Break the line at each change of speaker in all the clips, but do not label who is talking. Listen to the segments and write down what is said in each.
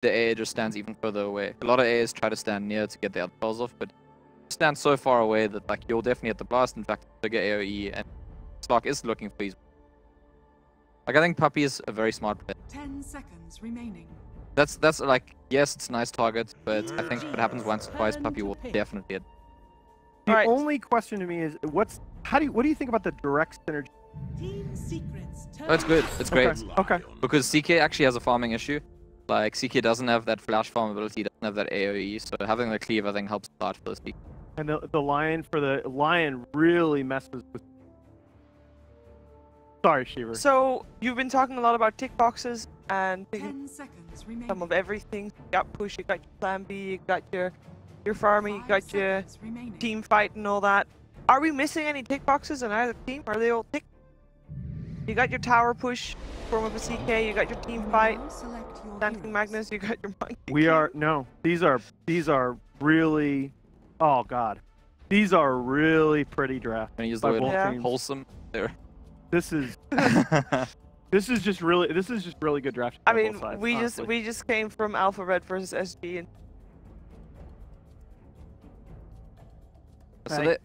the AA just stands even further away. A lot of AAs try to stand near to get the other balls off, but stand so far away that like you'll definitely hit the blast. In fact, bigger AoE, and Slark is looking for his. Like I think Puppey is a very smart player.
10 seconds remaining.
That's like, yes, it's a nice target, but I think if it happens once or twice, Puppey will definitely hit.
The only question to me is what do you think about the direct synergy?
Team secrets.
Oh, it's good. It's great.
Okay.
Because CK actually has a farming issue. Like CK doesn't have that flash farm ability, doesn't have that AoE, so having the cleave I think helps a lot for this team.
And the lion really messes with. Sorry, Shiver.
So you've been talking a lot about tick boxes and
10 seconds remaining.
some of everything. You got push, you got your plan B, you got your farming, you got your team fight and all that. Are we missing any tick boxes in either team? Are they all tick? You got your tower push, form of a CK, you got your team fight, Dancing Magnus, you got your monkey. These are really, oh god. These are really pretty drafts.
Can I use the word wholesome there?
This is this is just really good drafting.
I mean,
sides,
we just came from Alpha Red versus SG and
so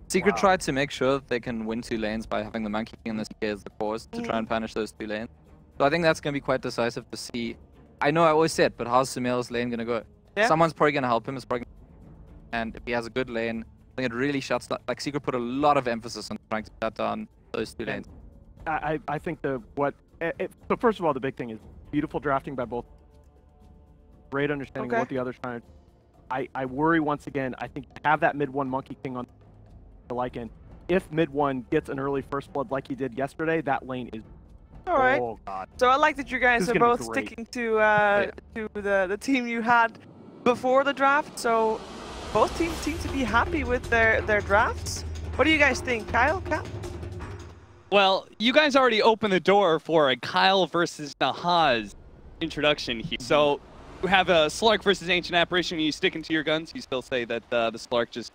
Secret tried to make sure that they can win 2 lanes by having the Monkey King and the CK as the cores to try and punish those 2 lanes. So I think that's going to be quite decisive to see. I know I always said, but how's Sumail's lane going to go?
Yeah.
Someone's probably going to help him. And if he has a good lane, I think it really shuts down. Like Secret put a lot of emphasis on trying to shut down those 2 lanes.
I think so first of all, the big thing is beautiful drafting by both. Great understanding of what the other's trying to do. I worry once again, I think have that mid-1 Monkey King on the Lycan. If mid-1 gets an early first blood like he did yesterday, that lane is
alright.
Oh god.
So I like that you guys are both sticking to the team you had before the draft. So both teams seem to be happy with their drafts. What do you guys think, Kyle? Cap?
Well, you guys already opened the door for a Kyle versus Nahaz introduction here. So you have a Slark versus Ancient Apparition. Are you sticking to your guns? You still say that the Slark just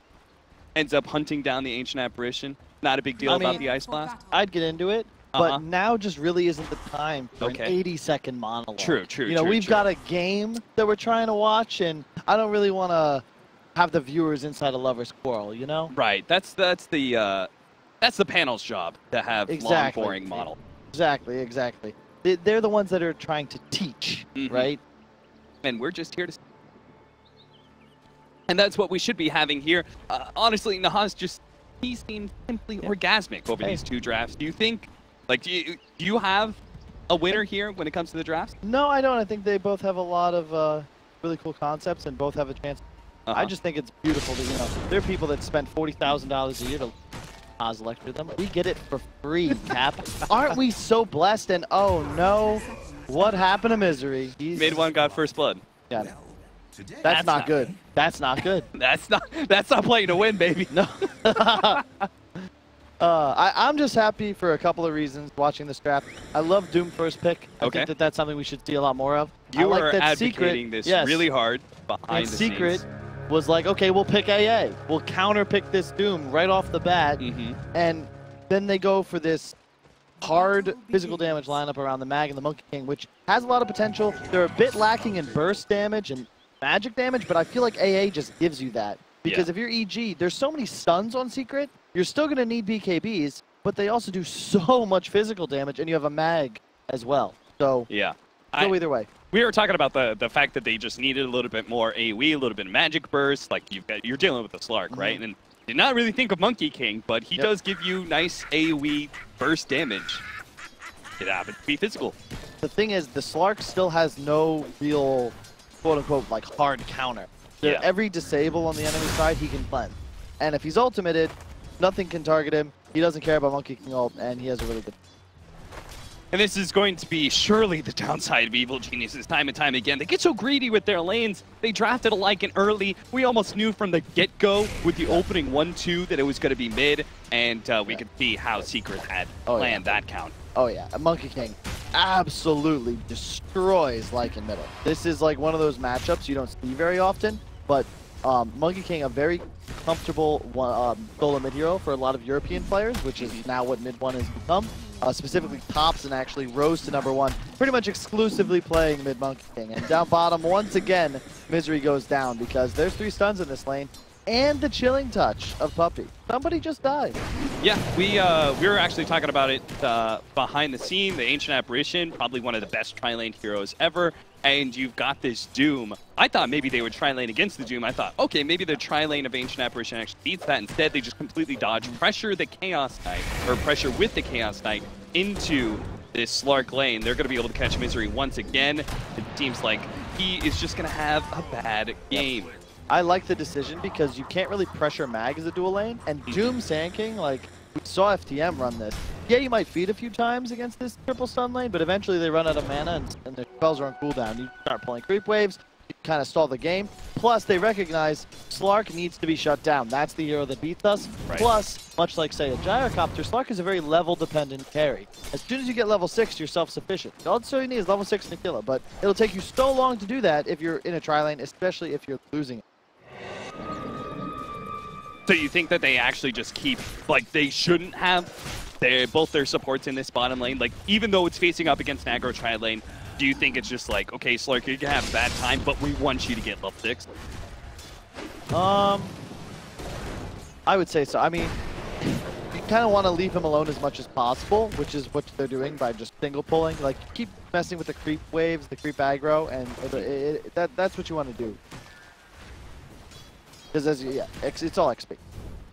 ends up hunting down the Ancient Apparition? Not a big deal about the Ice Blast?
I'd get into it, but now just really isn't the time for an 80-second monologue.
True.
You know, we've got a game that we're trying to watch, and I don't really want to have the viewers inside a lover's quarrel, you know?
Right. That's the panel's job to have long, boring model.
Exactly. They're the ones that are trying to teach, right?
And we're just here to... And that's what we should be having here. Honestly, Nahaz he seemed simply orgasmic over these 2 drafts. Do you think, like, do you have a winner here when it comes to the drafts?
No, I don't. I think they both have a lot of really cool concepts and both have a chance. I just think it's beautiful that, you know, there are people that spend $40,000 a year to Oz lecture them. We get it for free, Cap. Aren't we so blessed? And oh no, what happened to Misery?
Mid-1 got first blood.
Yeah. That's not good. That's not good.
That's not playing to win, baby.
No. I'm just happy for a couple of reasons watching this draft. I love Doom first pick. I think that that's something we should see a lot more of.
You are advocating this really hard behind the
Secret
scenes.
Was like, okay, we'll pick AA. We'll counter pick this Doom right off the bat. And then they go for this hard physical damage lineup around the Mag and the Monkey King, which has a lot of potential. They're a bit lacking in burst damage and magic damage, but I feel like AA just gives you that. Because if you're EG, there's so many stuns on Secret, you're still going to need BKBs, but they also do so much physical damage, and you have a Mag as well. So, go either way.
We were talking about the fact that they just needed a little bit more AoE, a little bit of magic burst. Like you're dealing with the Slark, right? And did not really think of Monkey King, but he does give you nice AoE burst damage. It happens to be physical.
The thing is, the Slark still has no real, quote-unquote, like hard counter. Every disable on the enemy side, he can cleanse. And if he's ultimated, nothing can target him. He doesn't care about Monkey King ult, and he has a really good...
And this is going to be surely the downside of Evil Geniuses time and time again. They get so greedy with their lanes. They drafted a Lycan early. We almost knew from the get-go with the opening 1-2 that it was going to be mid, and we could see how Secret had planned that count.
Oh yeah, a Monkey King absolutely destroys Lycan middle. This is like one of those matchups you don't see very often, but Monkey King, a very comfortable solo mid hero for a lot of European players, which is now what mid-1 has become. specifically Thompson, actually rose to #1, pretty much exclusively playing mid Monkey King. And down bottom, once again, Misery goes down because there's 3 stuns in this lane. And the chilling touch of Puppey. Somebody just died.
Yeah, we were actually talking about it behind the scene. The Ancient Apparition, probably one of the best tri-lane heroes ever. And you've got this Doom. I thought maybe they would tri-lane against the Doom. I thought, okay, maybe the tri-lane of Ancient Apparition actually beats that. Instead, they just completely dodge, pressure the Chaos Knight, or pressure with the Chaos Knight into this Slark lane. They're going to be able to catch Misery once again. It seems like he is just going to have a bad game.
I like the decision because you can't really pressure Mag as a dual lane, and Doom Sand King, like, we saw FTM run this. Yeah, you might feed a few times against this triple stun lane, but eventually they run out of mana and their spells are on cooldown. You start pulling creep waves, you kind of stall the game. Plus, they recognize Slark needs to be shut down. That's the hero that beats us. Right. Plus, much like, say, a Gyrocopter, Slark is a very level-dependent carry. As soon as you get level 6, you're self-sufficient. All you need is level 6 and a killer, but it'll take you so long to do that if you're in a tri-lane, especially if you're losing it.
So you think that they actually just keep, like, they shouldn't have both their supports in this bottom lane? Like, even though it's facing up against an aggro tri lane, do you think it's just like, okay, Slark, you can have a bad time, but we want you to get level 6?
I would say so. I mean, you kind of want to leave him alone as much as possible, which is what they're doing by just single pulling. Like, keep messing with the creep waves, the creep aggro, and that's what you want to do. Because it's all XP.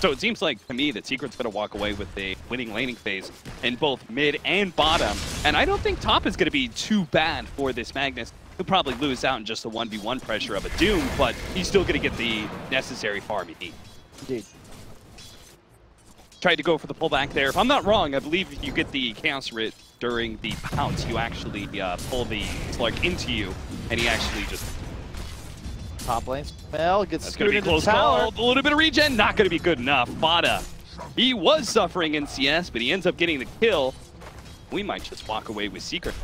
So it seems like, to me, that Secret's going to walk away with a winning laning phase in both mid and bottom. And I don't think top is going to be too bad for this Magnus. He'll probably lose out in just the 1v1 pressure of a Doom, but he's still going to get the necessary farm he needs.
Indeed.
Tried to go for the pullback there. If I'm not wrong, I believe if you get the Chaos Writ during the pounce, you actually pull the Slark into you, and he actually just...
Top lane spell gets
That's going to be close call. A little bit of regen, not going to be good enough. FATA, he was suffering in CS, but he ends up getting the kill. We might just walk away with Secret.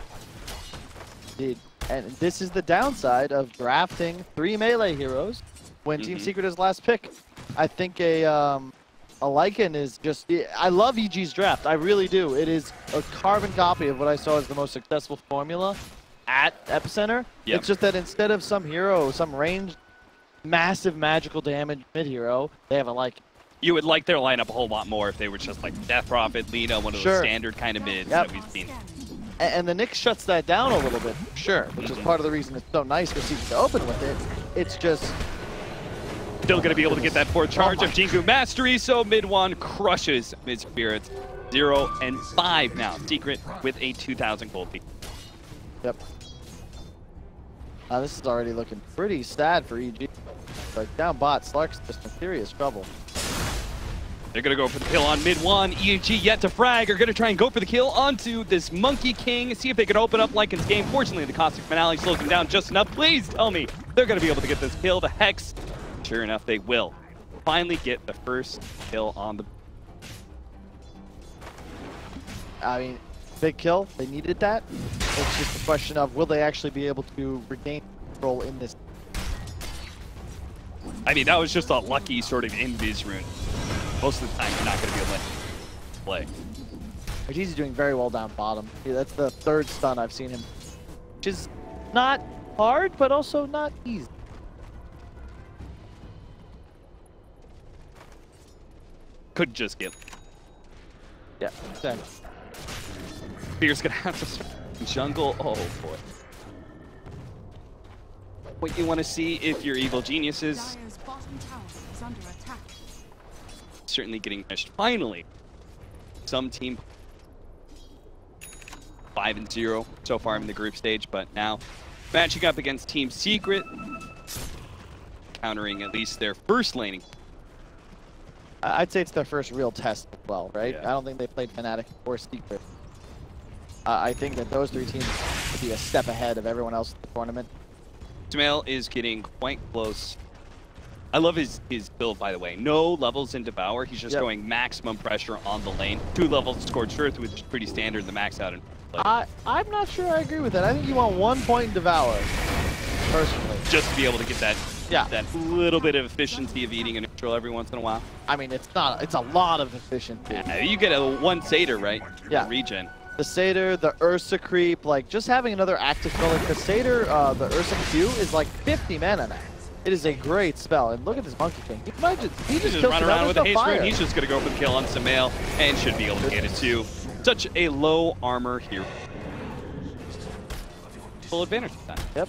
Indeed. And this is the downside of drafting 3 melee heroes when Team Secret is last pick. I think a Lycan is just... I love EG's draft. I really do. It is a carbon copy of what I saw as the most successful formula at Epicenter. Yep. It's just that instead of some hero, some ranged, massive magical damage mid-hero, they have a Lycan.
You would like their lineup a whole lot more if they were just like Death Prophet, Lina, one of those standard kind of mids that we've seen.
And the Nyx shuts that down a little bit, sure, which is part of the reason it's so nice for Secret to open with it. It's just...
Still going to be able to get that 4th charge of Jingu Mastery, so mid one crushes Mid Spirits. 0 and 5 now. Secret with a 2,000 gold lead.
Yep. This is already looking pretty sad for EG. Like, down bot, Slark's just in serious trouble.
They're going to go for the kill on mid one. EG yet to frag. Are going to try and go for the kill onto this Monkey King. See if they can open up Lycan's game. Fortunately, the Caustic Finale slows them down just enough. Please tell me they're going to be able to get this kill. The Hex, sure enough, they will. Finally get the first kill on the...
I mean, big kill. They needed that. It's just a question of will they actually be able to regain control in this.
I mean, that was just a lucky sort of invis rune. Most of the time, you're not going to be able to play.
He's doing very well down bottom. Yeah, that's the 3rd stun I've seen him, which is not hard, but also not easy.
Could just get...
Yeah, exactly.
Fear's going to have to start in jungle. Oh, boy. What you want to see if you're evil geniuses... Certainly getting finished. Finally, some team 5-0 so far in the group stage, but now matching up against Team Secret, countering at least their first laning.
I'd say it's their first real test as well, right?
Yeah.
I don't think they played Fnatic or Secret. I think that those 3 teams would be a step ahead of everyone else in the tournament.
Ismail is getting quite close. I love his build, by the way. No levels in Devour. He's just going maximum pressure on the lane. 2 levels Scorched Earth, which is pretty standard in the max out.
I'm not sure I agree with that. I think you want 1 point in Devour, personally.
Just to be able to get that, that little bit of efficiency of eating a neutral every once in a while.
I mean, it's a lot of efficiency.
Yeah, you get a 1 Satyr, right?
Yeah.
Regen.
the Satyr, the Ursa creep, like just having another active spell like the Satyr, the Ursa Q is like 50 mana now. It is a great spell, and look at this Monkey King. He just killed
run around with a haste
fire.
rune. He's just gonna go for the kill on Sumail and should be able to get it too. Such a low armor here. Full advantage this time.
Yep.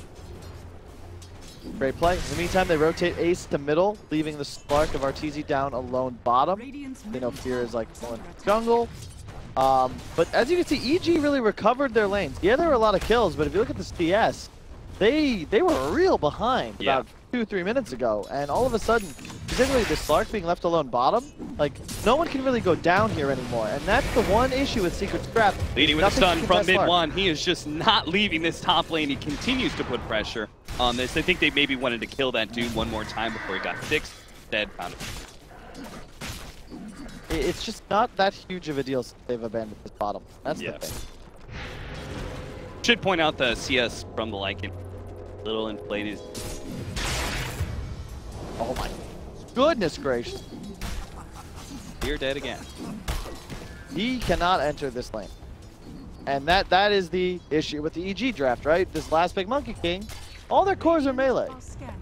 Great play. In the meantime, they rotate Ace to middle, leaving the Spark of Arteezy down alone bottom. You know, Fear is like going jungle. But as you can see, EG really recovered their lanes. Yeah, there were a lot of kills, but if you look at the CS, they were real behind about 2-3 minutes ago, and all of a sudden, particularly the Slark being left alone bottom, like no one can really go down here anymore, and that's the one issue with Secret Scrap.
Leading with a stun from mid one, he is just not leaving this top lane. He continues to put pressure on this. I think they maybe wanted to kill that dude one more time before he got fixed. Dead, found it.
It's just not that huge of a deal since they've abandoned this bottom. That's the thing.
Should point out the CS from the Lycan. Little inflated.
Oh my goodness gracious.
You're dead again.
He cannot enter this lane. And that is the issue with the EG draft, right? This last big Monkey King, all their cores are melee.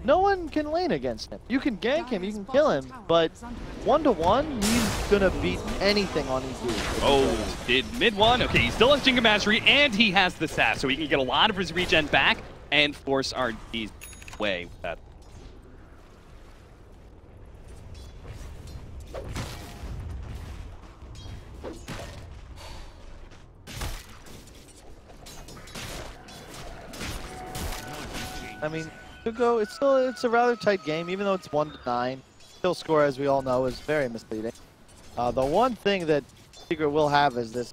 No one can lane against him. You can gank him, you can kill him, but 1-to-1, he's gonna beat anything on EG.
Oh, did mid one? Okay, he still has Jinga Mastery, and he has the sap, so he can get a lot of his regen back and force RD's way with that.
I mean, it's a rather tight game, even though it's 1-9. Kill score, as we all know, is very misleading. The one thing that Secret will have is this.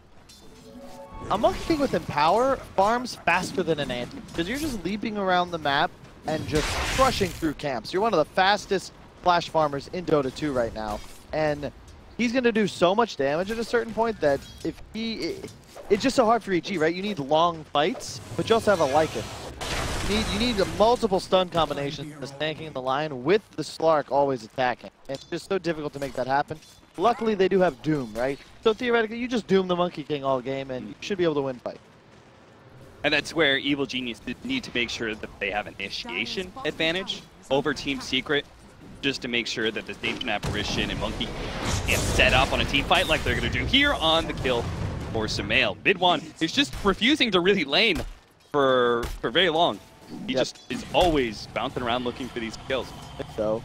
A Monkey King with Empower farms faster than an Ant, because you're just leaping around the map and just crushing through camps. You're one of the fastest flash farmers in Dota 2 right now, and he's going to do so much damage at a certain point that if it's just so hard for EG, right? You need long fights, but you also have a Lycan. You need multiple stun combinations for tanking the line with the Slark always attacking. And it's just so difficult to make that happen. Luckily, they do have Doom, right? So theoretically, you just Doom the Monkey King all game, and you should be able to win fight.
And that's where Evil Genius need to make sure that they have an initiation advantage over Team Secret, just to make sure that this Ancient Apparition and Monkey is set up on a team fight like they're going to do here on the kill for Sumail. Mid one is just refusing to really lane for very long. He just is always bouncing around looking for these kills.
So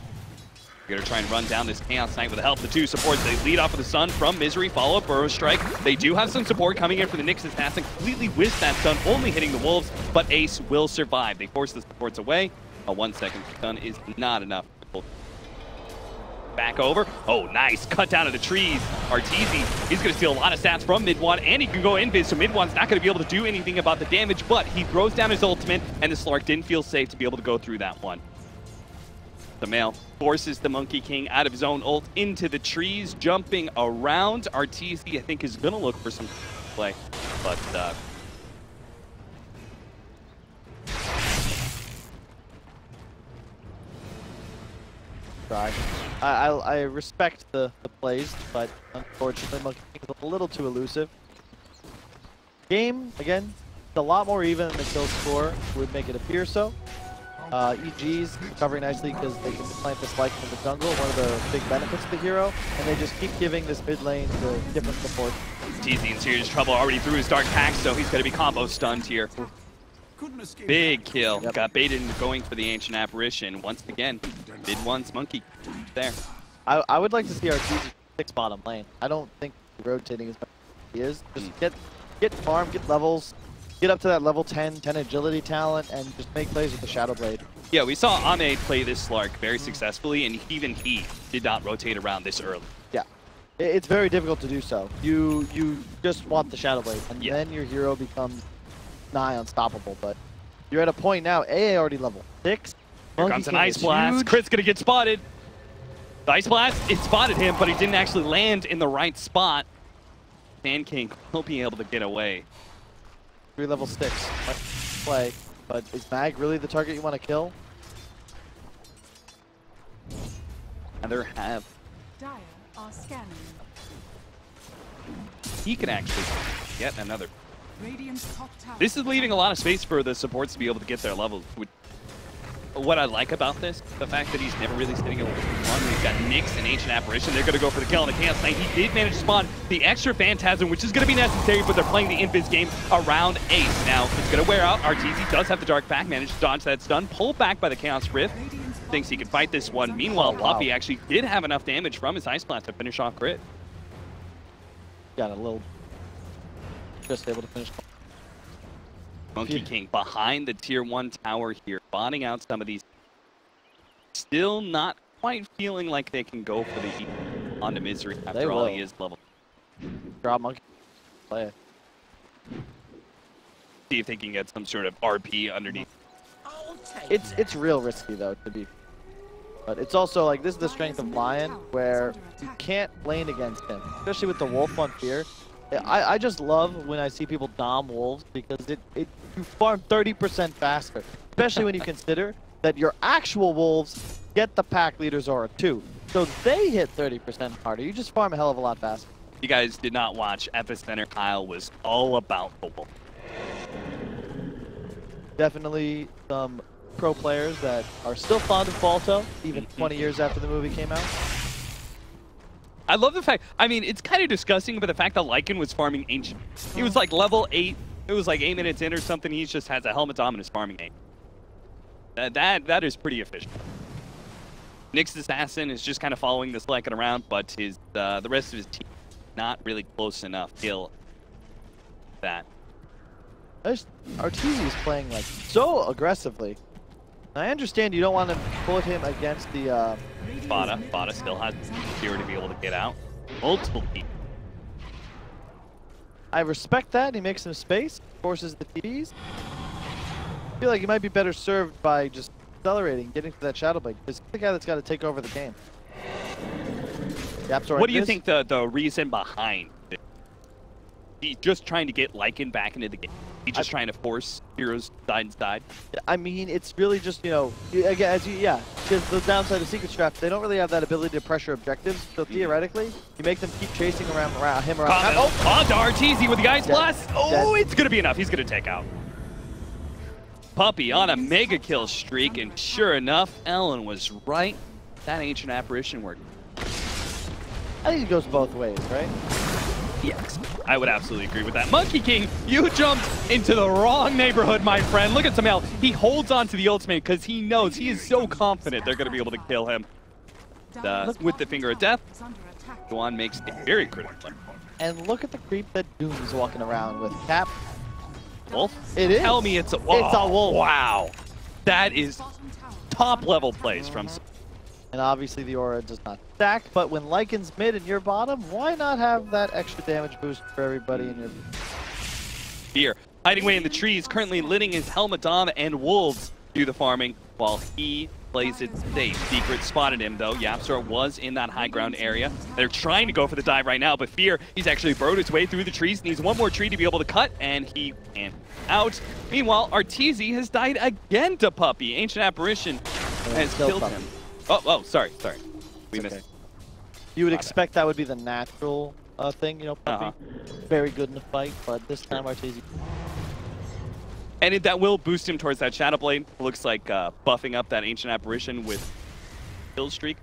we're gonna try and run down this Chaos Knight with the help of the two supports. They lead off with the Sun from Misery, follow up Burrow Strike. They do have some support coming in for the Nyx Assassin, completely whiffs that stun, only hitting the Wolves, but Ace will survive. They force the supports away. A 1 second stun is not enough. Back over. Oh, nice. Cut down of the trees. Arteezy, he's going to steal a lot of stats from mid-one, and he can go invis, so mid-one's not going to be able to do anything about the damage, but he throws down his ultimate, and the Slark didn't feel safe to be able to go through that one. Sumail forces the Monkey King out of his own ult into the trees, jumping around. Arteezy, I think, is going to look for some play, but
I respect the plays, but unfortunately Monkey King is a little too elusive. Game, again, it's a lot more even than the kill score would make it appear so. EG's recovering nicely because they can plant the spike in the jungle, one of the big benefits of the hero, and they just keep giving this mid lane the different support.
Arteezy in serious trouble, already threw his Dark Pack, so he's going to be combo stunned here. Big kill. Got baited into going for the Ancient Apparition. Once again, mid-one's Monkey there.
I would like to see Arteezy 6 bottom lane. I don't think rotating as much as he is. Just get farm, get levels, get up to that level 10 agility talent, and just make plays with the Shadow Blade.
Yeah, we saw Ahmed play this Slark very successfully, and even he did not rotate around this early.
Yeah. It's very difficult to do so. You just want the Shadow Blade, and then your hero becomes nigh unstoppable, but you're at a point now, AA already level 6.
Here comes an Ice Blast. Crit's gonna get spotted. The Ice Blast, it spotted him, but he didn't actually land in the right spot. Sand King will be able to get away.
3 level 6. Play, but is Mag really the target you want to kill?
Either have.
Dire are scanning.
He can actually get another This is leaving a lot of space for the supports to be able to get their levels. What I like about this, the fact that he's never really sitting at 1. We've got Nyx and Ancient Apparition. They're going to go for the kill on the Chaos Knight. He did manage to spawn the extra Phantasm, which is going to be necessary, but they're playing the Invis game around Ace. Now, it's going to wear out. RTZ does have the Dark back, managed to dodge that stun, pulled back by the Chaos Rift. Thinks he can fight this one. Meanwhile, Puppey actually did have enough damage from his Ice Blast to finish off Crit.
Got a little... Just able to finish.
Monkey King behind the tier 1 tower here, botting out some of these. Still not quite feeling like they can go for the heat onto Misery after all he is level.
Drop Monkey. Play it.
See if they can get some sort of RP underneath.
It's real risky though to be. But it's also like this is the strength of Lion where you can't lane against him, especially with the Wolf on Fear. I just love when I see people dom wolves because you farm 30% faster, especially when you consider that your actual wolves get the pack leader's aura too. So they hit 30% harder. You just farm a hell of a lot faster.
You guys did not watch Epicenter. Kyle was all about the wolf.
Definitely some pro players that are still fond of Balto, even 20 years after the movie came out.
I love the fact, I mean, it's kind of disgusting, but the fact that Lycan was farming Ancient. He was like level 8, it was like 8 minutes in or something, he just has a Helmet Dominus farming 8. That is pretty efficient. Nyx Assassin is just kind of following this Lycan around, but his the rest of his team not really close enough till that.
Arteezy is playing like so aggressively. I understand you don't want to put him against the
FATA. FATA still has fear to be able to get out. Multiple people.
I respect that. He makes some space, forces the TDs. I feel like he might be better served by just accelerating, getting to that Shadow Blade. Because he's the guy that's got to take over the game. YapzOr,
what do you think the reason behind it? He's just trying to get Lycan back into the game. He's just trying to force heroes side and side.
I mean, it's really just, you know, again, because the downside of Secret Straps, they don't really have that ability to pressure objectives. So theoretically, you make them keep chasing him around.
Oh, onto RTZ with the Ice Blast. Oh, it's going to be enough. He's going to take out Puppey on a mega kill streak. And sure enough, Ellen was right. That Ancient Apparition worked.
I think it goes both ways, right?
Yes, I would absolutely agree with that. Monkey King, you jumped into the wrong neighborhood, my friend. Look at Samel. He holds on to the ultimate because he knows, he is so confident they're going to be able to kill him. With the Finger of Death, Go1 makes a very critical play.
And look at the creep that Doom is walking around with. Cap.
Wolf?
It is.
Tell me it's a wolf.
It's a wolf.
Wow. That is top level plays from...
And obviously the aura does not stack, but when Lycan's mid and you're bottom, why not have that extra damage boost for everybody in your...
Fear. Hiding away in the trees, currently litting his Helmet Dom and Wolves do the farming while he plays it safe. Secret spotted him though. YapzOr was in that high ground area. They're trying to go for the dive right now, but Fear, he's actually burrowed his way through the trees, needs one more tree to be able to cut, and he can't out. Meanwhile, Arteezy has died again to Puppey. Ancient Apparition has killed him. Oh, sorry. We missed it.
You would expect that would be the natural thing, you know, Puppey. Very good in the fight, but this time Arteezy.
And that will boost him towards that Shadow Blade. Looks like buffing up that Ancient Apparition with kill streak.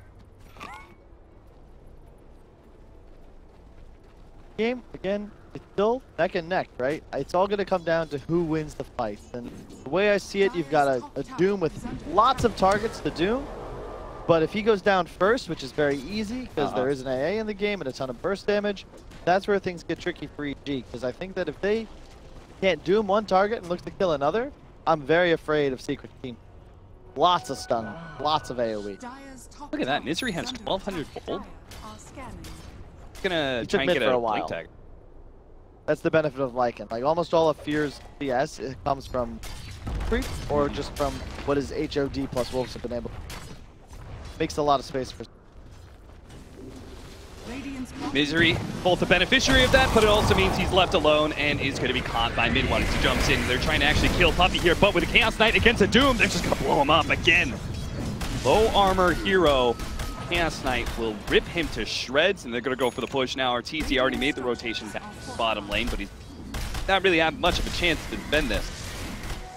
Game, again, it's still neck and neck, right? It's all going to come down to who wins the fight. And the way I see it, you've got a Doom with lots of targets to Doom. But if he goes down first, which is very easy, because there is an AA in the game and a ton of burst damage, that's where things get tricky for EG. Because I think that if they can't Doom one target and look to kill another, I'm very afraid of Secret Team. Lots of stun, lots of AoE.
Look at that, Misery has 1,200 gold. He's gonna try and get a Blink Tag.
That's the benefit of Lycan. Like almost all of Fear's CS, it comes from creep or just from what his HOD plus Wolves have been able to. Makes a lot of space for...
Misery, both the beneficiary of that, but it also means he's left alone and is going to be caught by mid-one as he jumps in. They're trying to actually kill Puppey here, but with a Chaos Knight against a Doom, they're just going to blow him up again. Low armor hero, Chaos Knight will rip him to shreds, and they're going to go for the push now. Arteezy already made the rotation down bottom lane, but he's not really have much of a chance to defend this.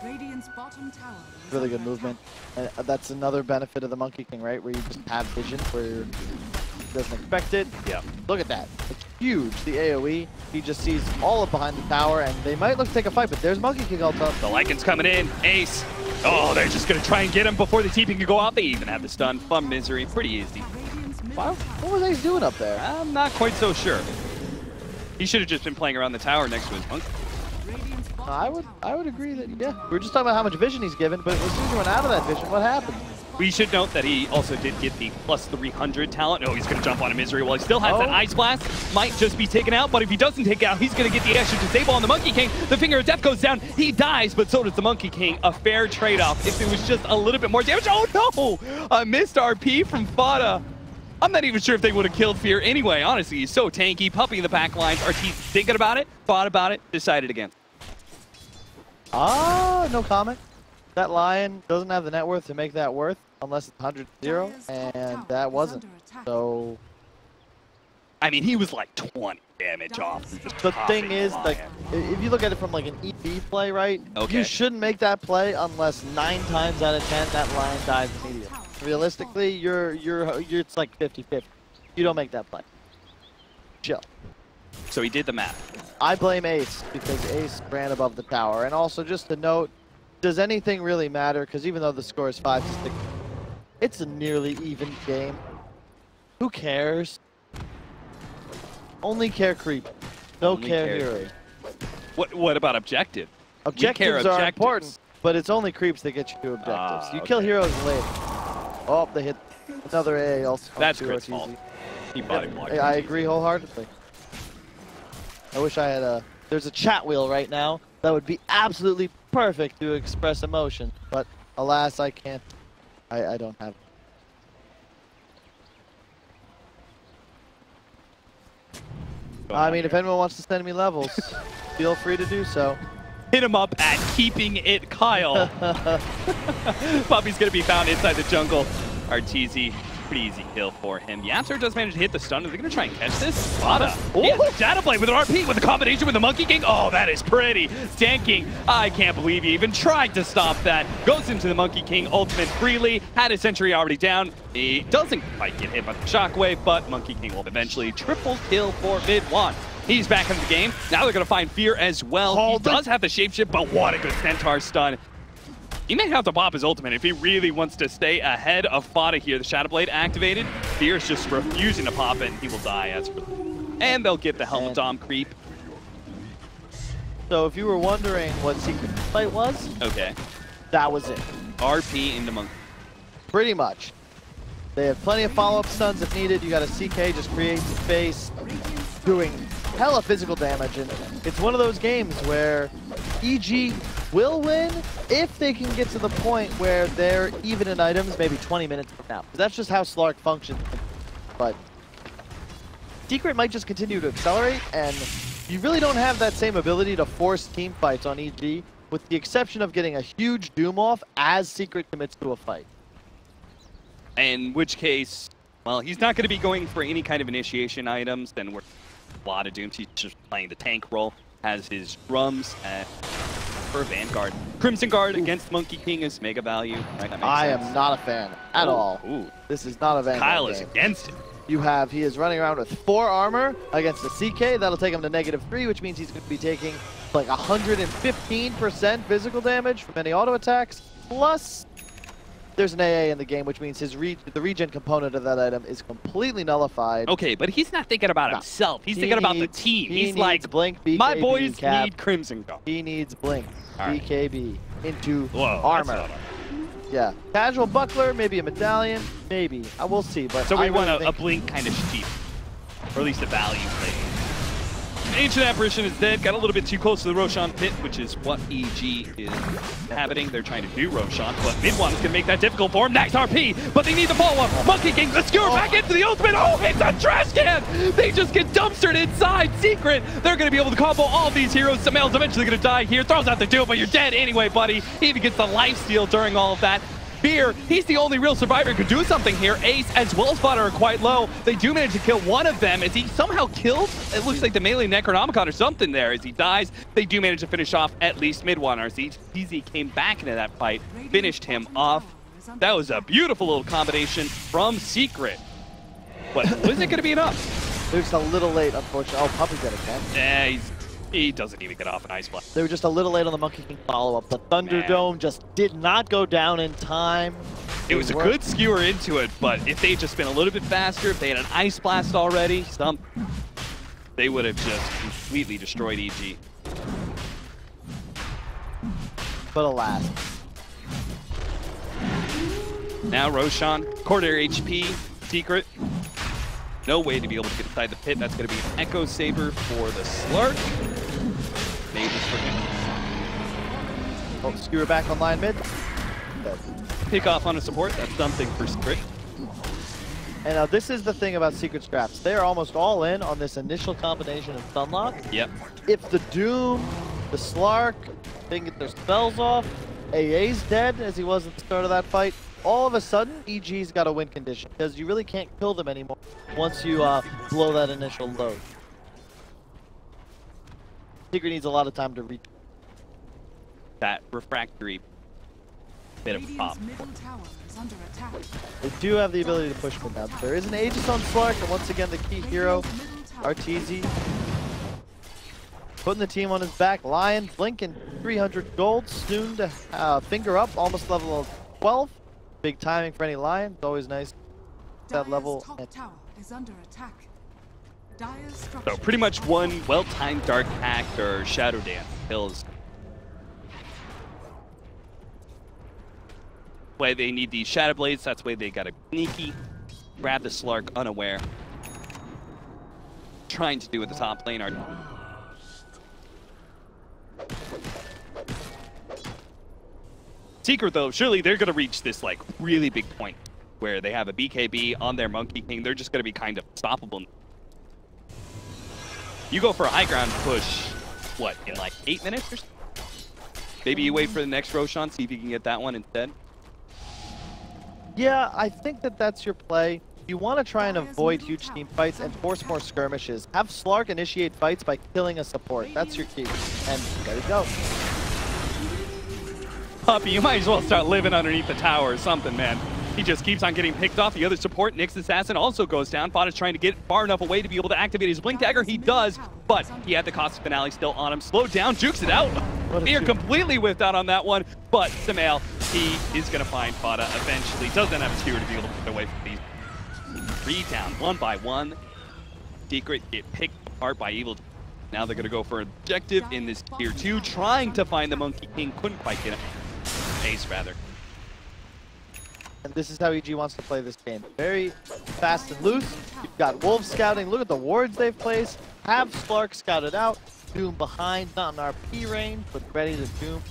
Radiant's bottom tower is
Really good
under
movement. And that's another benefit of the Monkey King, right? Where you just have vision where he doesn't expect it.
Yeah.
Look at that. It's huge, the AoE. He just sees all of behind the tower, and they might look to take a fight, but there's Monkey King all up.
The Lycan's coming in. Ace. Oh, they're just going to try and get him before the TP can go out. They even have the stun. Fun misery. Pretty easy.
Radiant's middle
Wow.
tower.
What was Ace doing up there?
I'm not quite so sure. He should have just been playing around the tower next to his Monkey.
Radiant's bottom
I would
tower
agree
is
that,
under
yeah.
attack.
We were just talking about how much vision he's given, but as soon as he went out of that vision, what happened?
We should note that he also did get the plus 300 talent. Oh, he's going to jump on a Misery while he still has that Ice Blast. Might just be taken out, but if he doesn't take it out, he's going to get the extra disable on the Monkey King. The Finger of Death goes down. He dies, but so does the Monkey King. A fair trade-off if it was just a little bit more damage. Oh, no! A missed RP from FATA. I'm not even sure if they would have killed Fear anyway. Honestly, he's so tanky. Puppey in the back lines. RT's thinking about it, thought about it, decided against.
No comment. That Lion doesn't have the net worth to make that worth unless it's 100-0,
Dire's top
and
tower
that
is
wasn't.
under attack.
So
I mean, he was like 20 damage off.
the thing is, like, if you look at it from like an EV play, right?
Okay.
You shouldn't make that play unless 9 times out of 10 that Lion dies immediately. Realistically, you're it's like 50-50. You don't make that play. Chill.
So he did the math.
I blame Ace because Ace ran above the tower. And also, just to note, does anything really matter? Because even though the score is 5-6, it's a nearly even game. Who cares? Only care creep. No
Only
care
care
hero.
What about objective?
Objectives are important, but it's only creeps that get you to objectives. You kill heroes later. Oh, they hit another A also.
That's
too
Crit's
easy.
fault. He body blocked.
I agree wholeheartedly. I wish I had a... There's a chat wheel right now that would be absolutely perfect to express emotion, but alas, I can't. I don't have it. I mean, if anyone wants to send me levels, feel free to do so.
Hit him up at keeping it Kyle. Puppey's gonna be found inside the jungle. RTZ, pretty easy kill for him. YapzOr does manage to hit the stun. Are they gonna try and catch this? FATA. Data play with an RP with a combination with the Monkey King. Oh, that is pretty. Stanking. I can't believe he even tried to stop that. Goes into the Monkey King ultimate freely. Had his sentry already down. He doesn't quite get hit by the shockwave, but Monkey King will eventually triple kill for mid-1. He's back in the game. Now they're going to find Fear as well. He does have the shapeshift, but what a good Centaur stun. He may have to pop his ultimate if he really wants to stay ahead of FATA here. The Shadow Blade activated. Fear is just refusing to pop it, and he will die as for. And they'll get the Helmet Dom creep.
So if you were wondering what Secret Fight was,
Okay.
that was it.
RP into Monkey.
Pretty much. They have plenty of follow-up stuns if needed. You got a CK, just create the space, doing hella physical damage. And it's one of those games where EG will win if they can get to the point where they're even in items maybe 20 minutes from now. That's just how Slark functions. But Secret might just continue to accelerate, and you really don't have that same ability to force team fights on EG, with the exception of getting a huge Doom off as Secret commits to a fight.
In which case, well, he's not going to be going for any kind of initiation items. Then we're a lot of Dooms. He's just playing the tank role. Has his drums for Vanguard. Crimson Guard against Monkey King is mega value. Right? That makes
I
sense.
am not a fan at all.
Ooh.
This is not a Vanguard
Kyle is
game.
against it.
He is running around with 4 armor against the CK. That'll take him to -3, which means he's going to be taking like 115% physical damage from any auto attacks. Plus, there's an AA in the game, which means the regen component of that item is completely nullified.
Okay, but he's not thinking about himself. He's thinking about the team. He's like,
Blink, BKB,
my boys
Cap.
need Crimson Guard.
He needs Blink,
All right.
BKB, into
Whoa,
armor.
that's not
Yeah, casual buckler, maybe a medallion, maybe. We'll see. But
So we
I
want
really
a
think
Blink kind of cheap, or at least a value play. Ancient Apparition is dead. Got a little bit too close to the Roshan pit, which is what EG is inhabiting. They're trying to do Roshan, but mid-1 is going to make that difficult for him. Next RP, but they need the follow-up. Monkey King, the skewer back into the ultimate. Oh, it's a trash can! They just get dumpstered inside. Secret, they're going to be able to combo all of these heroes. Samel's eventually going to die here. Throws out the duel, but you're dead anyway, buddy. He even gets the lifesteal during all of that. Fear, he's the only real survivor who could do something here. Ace as well as FATA are quite low. They do manage to kill one of them. Is he somehow killed? It looks like the melee Necronomicon or something there. As he dies, they do manage to finish off at least mid one. RZ came back into that fight, finished him off. That was a beautiful little combination from Secret. But was it going to be enough?
They're just a little late, unfortunately. Oh, Puppey's got a 10.
Yeah, he doesn't even get off an Ice Blast.
They were just a little late on the Monkey King follow-up. The Thunderdome just did not go down in time.
It was a good skewer into it, but if they had just been a little bit faster, if they had an Ice Blast already, they would have just completely destroyed EG.
But alas.
Now Roshan, quarter HP, Secret. No way to be able to get inside the pit. That's going to be an Echo Saber for the Slark. Maybe
Oh, skewer back on line mid.
Pick off on a support. That's something for Secret.
And now this is the thing about Secret Scraps. They're almost all in on this initial combination of Sunlock.
Yep.
If the Doom, the Slark, they can get their spells off, AA's dead as he was at the start of that fight, all of a sudden, EG's got a win condition because you really can't kill them anymore once you blow that initial load. Secret needs a lot of time to reach
that refractory bit of pop.
They do have the ability to push them down. There is an Aegis on Slark, and once again, the key hero, RTZ, putting the team on his back. Lion, blinking 300 gold, soon to finger up, almost level 12. Big timing for any Lion. It's always nice. That level.
So pretty much one well-timed Dark Pact or Shadow Dance kills. Way they need these Shadow Blades, that's why they gotta sneaky, grab the Slark unaware. Trying to do with the top lane are Secret though, surely they're gonna reach this like really big point where they have a BKB on their Monkey King. They're just gonna be kind of unstoppable. You go for a high ground push, what, in like 8 minutes or so? Maybe you wait for the next Roshan, see if you can get that one instead.
Yeah, I think that that's your play. You want to try and avoid huge team fights and force more skirmishes. Have Slark initiate fights by killing a support. That's your key. And there you go.
Puppey, you might as well start living underneath the tower or something, man. He just keeps on getting picked off. The other support, Nyx Assassin, also goes down. FATA's trying to get far enough away to be able to activate his Blink Dagger. He does, but he had the Cost Finale still on him. Slowed down, jukes it out. They're completely whiffed out on that one, but Samael, he is going to find FATA eventually. Doesn't have a skewer to be able to get away from these. 3 down, 1 by 1. Secret get picked apart by Evil. Now they're going to go for an objective in this tier 2, trying to find the Monkey King. Couldn't quite get him. Ace, rather.
And this is how EG wants to play this game. Very fast and loose. You've got Wolves scouting. Look at the wards they've placed. Have Slark scouted out. Doom behind, not in RP range, but ready to Doom.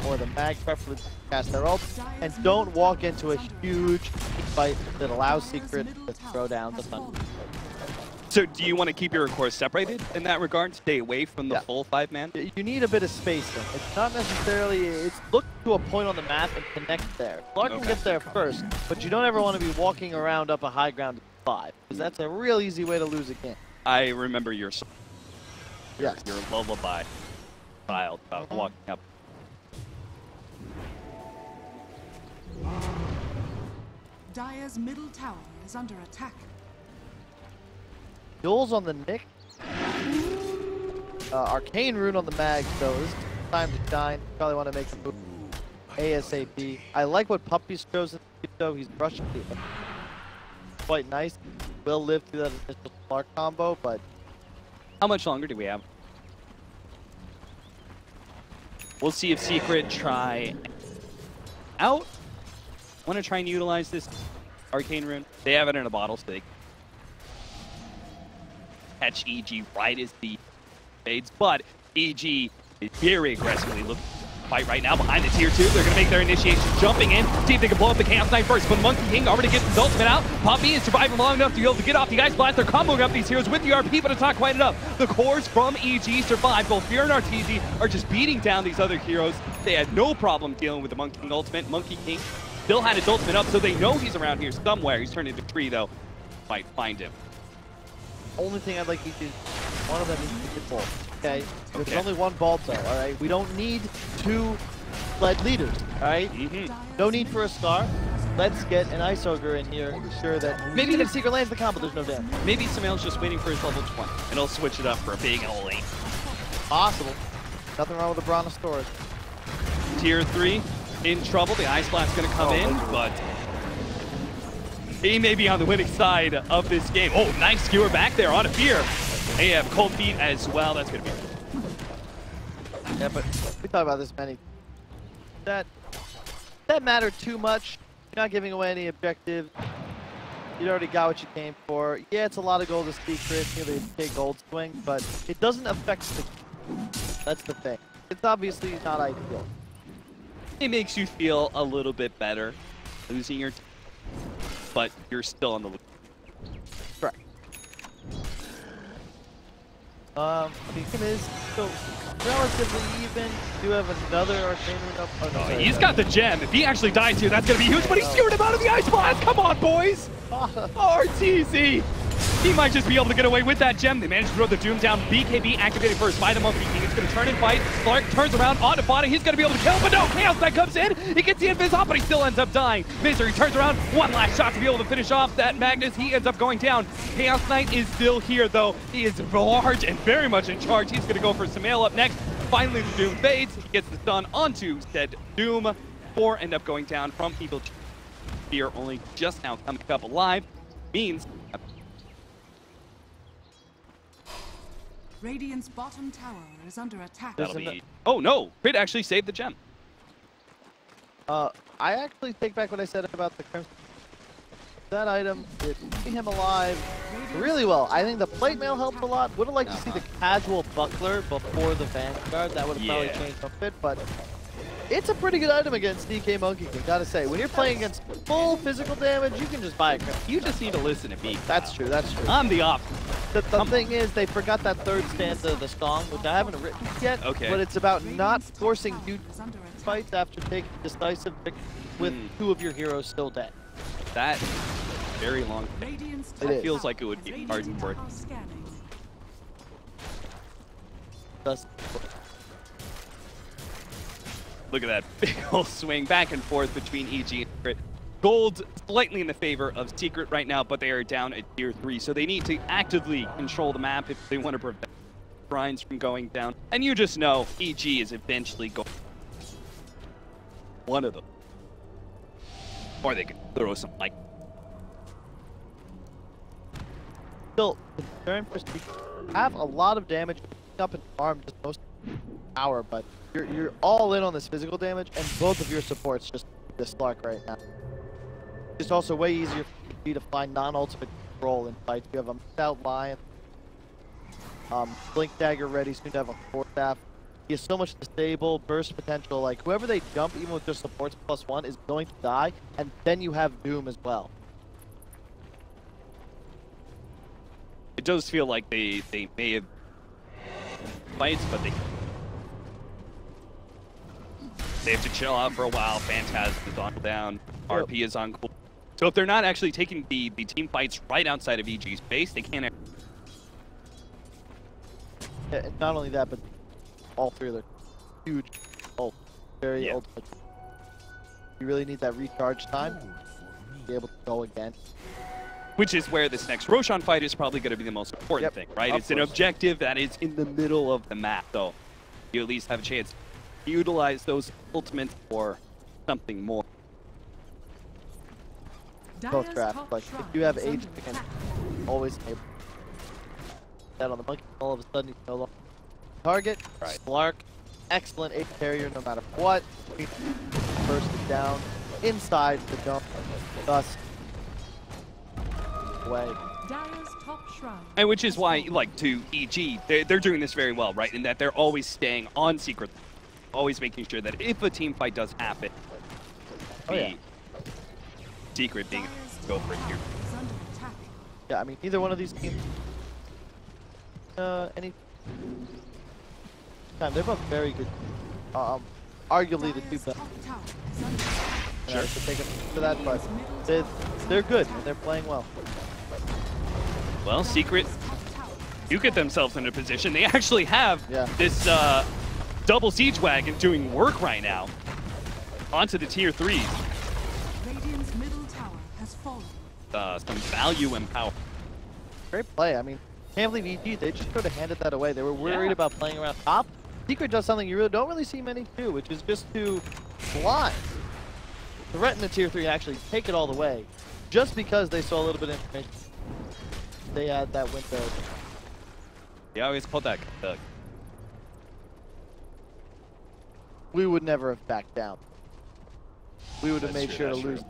Or the Mag, preferably cast their ult. And don't walk into a huge fight that allows Secret to throw down the Thunder.
So do you want to keep your core separated in that regard? Stay away from the full 5-man?
You need a bit of space though. It's not necessarily, it's look to a point on the map and connect there. Clark can get there first, but you don't ever want to be walking around up a high ground 5, because that's a real easy way to lose a game.
I remember your lullaby style about walking up.
Dire's middle tower is under attack.
Duels on the Nyx. Arcane Rune on the Mag, so this is time to shine. Probably want to make a move ASAP. I like what Puppey's chosen, though. He's rushing to quite nice. Will live through that initial Slark combo, but...
How much longer do we have? We'll see if Secret try out. Want to try and utilize this Arcane Rune? They have it in a bottle, so they catch EG right as the fades, but EG is very aggressively looking to fight right now behind the tier 2. They're going to make their initiation, jumping in, see if they can blow up the Chaos Knight first, but the Monkey King already gets his ultimate out. Puppey is surviving long enough to be able to get off the Ice Blast. They're comboing up these heroes with the RP, but it's not quite enough. The cores from EG survive. Both Fear and RTZ are just beating down these other heroes. They had no problem dealing with the Monkey King ultimate. Monkey King still had his ultimate up, so they know he's around here somewhere. He's turned into a tree, though. Might find him.
Only thing I'd like you to, one of them needs to get ball, okay? There's only one Balto, all right? We don't need 2 sled leaders, all right? No need for a star. Let's get an Ice Ogre in here, ensure that maybe the Secret lands the combo, there's no damage.
Maybe Samuel's just waiting for his level 20, and he'll switch it up for a big old 8.
Possible. Nothing wrong with the Brontosaurus.
Tier 3 in trouble. The Ice Blast's going to come in, but he may be on the winning side of this game. Oh, nice skewer back there on a fear. They have Cold Feet as well. That's going to be...
Yeah, but we talked about this many. That mattered too much. You're not giving away any objectives. You already got what you came for. Yeah, it's a lot of gold to secret, nearly a big gold swing, but it doesn't affect the... That's the thing. It's obviously not ideal.
It makes you feel a little bit better losing your... but you're still on the...
Correct. The game is still relatively even. You have another Arcane Ring up. Oh, no, sorry,
he's got the gem. If he actually dies here, that's going to be huge, but he skewered him out of the Ice Blast. Come on, boys. RTZ. He might just be able to get away with that gem. They managed to throw the Doom down. BKB activated first by the Monkey King. He's going to turn and fight. Clark turns around onto FATA. He's going to be able to kill, but no, Chaos Knight comes in. He gets the invis off, but he still ends up dying. Misery turns around. One last shot to be able to finish off that Magnus. He ends up going down. Chaos Knight is still here, though. He is large and very much in charge. He's going to go for Samael up next. Finally, the Doom fades. He gets the stun onto said Doom. 4 end up going down from Evil Fear, only just now coming up alive. Means...
Radiant's bottom tower is under attack.
That'll be... Oh no! Crit actually saved the gem.
I actually take back what I said about the Crimson. That item is keeping him alive really well. I think the plate mail helped a lot. Would have liked to see the casual buckler before the Vanguard. That would have probably changed a bit, but it's a pretty good item against DK Monkey King, gotta say. When you're playing against full physical damage, you can just buy a Crimson.
You just need to listen to me.
That's true, that's true.
I'm the op.
The thing is, they forgot that third stanza of the song, which I haven't written yet, but it's about not forcing huge fights after taking decisive victory with 2 of your heroes still dead.
That very long thing. It feels like it would be hard work. Look at that big old swing back and forth between EG and Secret. Gold slightly in the favor of Secret right now, but they are down at tier 3, so they need to actively control the map if they want to prevent shrines from going down. And you just know EG is eventually going one of them. Or they can throw some like.
Still, concern for Secret. Have a lot of damage up in farm, just most power, but you're all in on this physical damage, and both of your supports just this Slark right now. It's also way easier for you to find non-ultimate control in fights. You have a Stout Lion, Blink Dagger ready, soon to have a 4 staff. He has so much disable, burst potential. Like, whoever they jump, even with just supports +1, is going to die, and then you have Doom as well.
It does feel like they may have fights, but they have to chill out for a while. Phantasm is on down. RP is on cool. So if they're not actually taking the team fights right outside of EG's base, they can't.
Yeah, and not only that, but all 3 of their huge ult, very ultimate. You really need that recharge time to be able to go again.
Which is where this next Roshan fight is probably going to be the most important thing, right? It's an objective that is in the middle of the map, though. You at least have a chance to utilize those ultimates for something more.
Both drafts, like if you have age, you can always able that on the monkey. All of a sudden, you no longer target. Slark, excellent 8 carrier no matter what. First is down inside the jump, thus away.
And which is why, like, to EG, they're doing this very well, right? In that they're always staying on Secret, always making sure that if a team fight does happen, Secret being go for it here.
Yeah, I mean, either one of these teams, any time, they're both very good. Arguably the 2 best. Sure. To take it for that, but they're good and they're playing well.
Well, Secret do get themselves into a position. They actually have this double siege wagon doing work right now. Onto the tier 3s.
Radiant's middle tower has fallen.
Some value and power.
Great play. I mean, can't believe EG, they just could have handed that away. They were worried about playing around top. Secret does something you really don't really see many do, which is just to blind. Threaten the tier 3 actually take it all the way, just because they saw a little bit of information. They had that window.
They always called that.
We would never have backed down. We would have made sure to lose.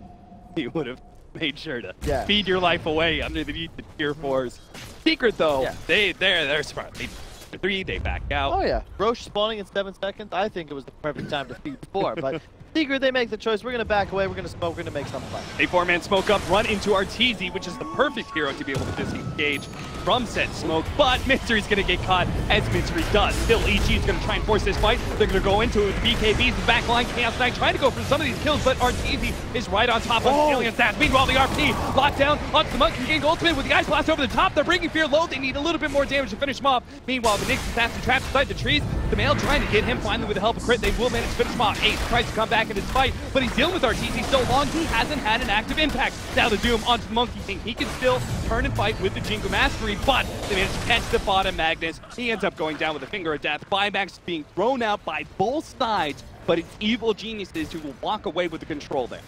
You would have made sure to
feed
your life away underneath the tier 4s. Secret though, they're smart. They 3, they back out.
Oh yeah, Roche spawning in 7 seconds. I think it was the perfect time to feed 4, but Secret, they make the choice. We're gonna back away. We're gonna smoke. We're gonna make some fun.
A 4-man smoke up, run into Arteezy, which is the perfect hero to be able to disengage from said smoke. But Mystery's gonna get caught, as Mystery does. Still, EG is gonna try and force this fight. They're gonna go into it with BKBs, the backline. Chaos Knight trying to go for some of these kills, but Arteezy is right on top of stealing his stats. Meanwhile, the RP locked down onto the Monkey King ultimate with the Ice Blast over the top. They're bringing Fear low. They need a little bit more damage to finish him off. Meanwhile, the Nyx assassin trapped inside the trees. The male trying to get him. Finally, with the help of Crit, they will manage to finish him off. Ace tries to come back in his fight, but he's dealing with Arteezy so long, he hasn't had an active impact. Now the Doom onto the Monkey King. He can still turn and fight with the Jingu Mastery, but they manage to catch the bottom Magnus. He ends up going down with a finger of death. Buybacks being thrown out by both sides, but it's evil geniuses who will walk away with the control there.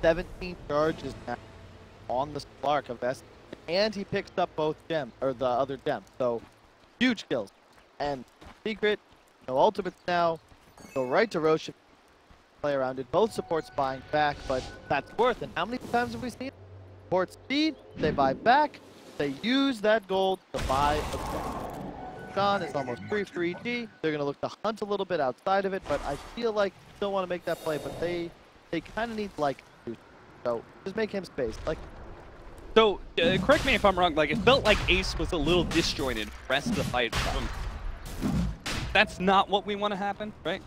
17 charges now on the Slark of S, and he picks up both gems, or the other gem. So huge kills. And Secret, no ultimates now, go right to Roche. Play around it. Both supports buying back, but that's worth. And how many times have we seen it? Support speed, they buy back, they use that gold to buy a gold. Sean is almost free for EG. They're going to look to hunt a little bit outside of it, but I feel like they still want to make that play, but they kind of need like to. So just make him space. Like.
So correct me if I'm wrong. Like it felt like Ace was a little disjointed. The rest of the fight. That's not what we want to happen, right?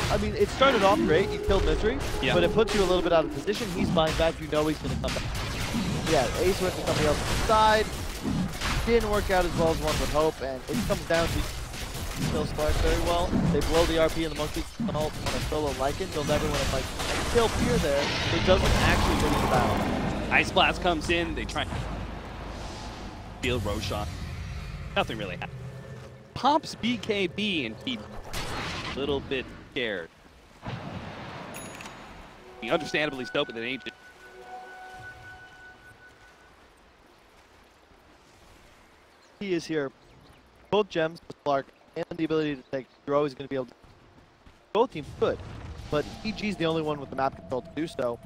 I mean, it started off great. You killed Mystery, but it puts you a little bit out of position. He's buying back. You know he's going to come back. Yeah, Ace went to somebody else's side. Didn't work out as well as one would hope, and it comes down to kill Spark very well. They blow the RP and the Monkey ult on a solo Lycan. They'll never win a fight. And kill Fear there. It doesn't actually win the battle.
Ice Blast comes in. They try to steal Roshan. Nothing really happens. Pops BKB and he's a little bit scared. He understandably so, but they ain't just.
He is here. Both gems, the Clark, and the ability to take. You're always going to be able to. Both teams could, but EG's the only one with the map control to do so.